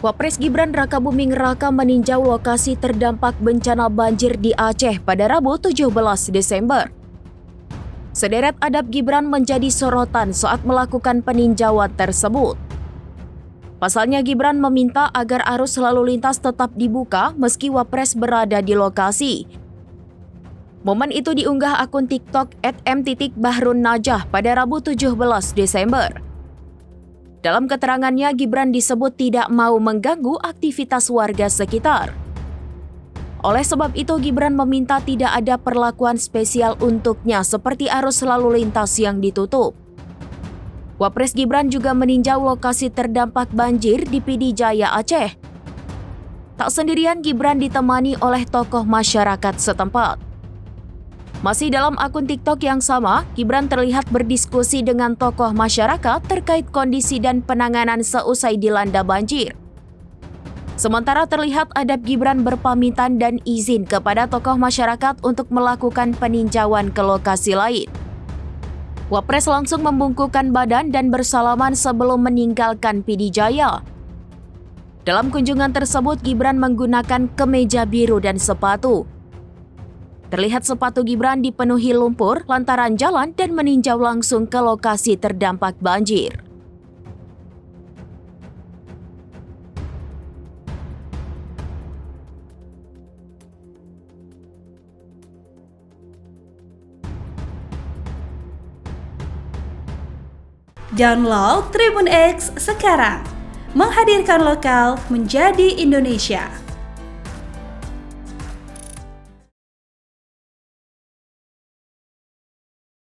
Wapres Gibran Rakabuming Raka meninjau lokasi terdampak bencana banjir di Aceh pada Rabu 17 Desember. Sederet adab Gibran menjadi sorotan saat melakukan peninjauan tersebut. Pasalnya Gibran meminta agar arus lalu lintas tetap dibuka meski Wapres berada di lokasi. Momen itu diunggah akun TikTok @m_bahrun_najah pada Rabu 17 Desember. Dalam keterangannya, Gibran disebut tidak mau mengganggu aktivitas warga sekitar. Oleh sebab itu, Gibran meminta tidak ada perlakuan spesial untuknya seperti arus lalu lintas yang ditutup. Wapres Gibran juga meninjau lokasi terdampak banjir di Pidi Jaya, Aceh. Tak sendirian, Gibran ditemani oleh tokoh masyarakat setempat. Masih dalam akun TikTok yang sama, Gibran terlihat berdiskusi dengan tokoh masyarakat terkait kondisi dan penanganan seusai dilanda banjir. Sementara terlihat adab Gibran berpamitan dan izin kepada tokoh masyarakat untuk melakukan peninjauan ke lokasi lain. Wapres langsung membungkukkan badan dan bersalaman sebelum meninggalkan Pidi Jaya. Dalam kunjungan tersebut, Gibran menggunakan kemeja biru dan sepatu. Terlihat sepatu Gibran dipenuhi lumpur lantaran jalan dan meninjau langsung ke lokasi terdampak banjir. Download Tribun X sekarang, menghadirkan lokal menjadi Indonesia.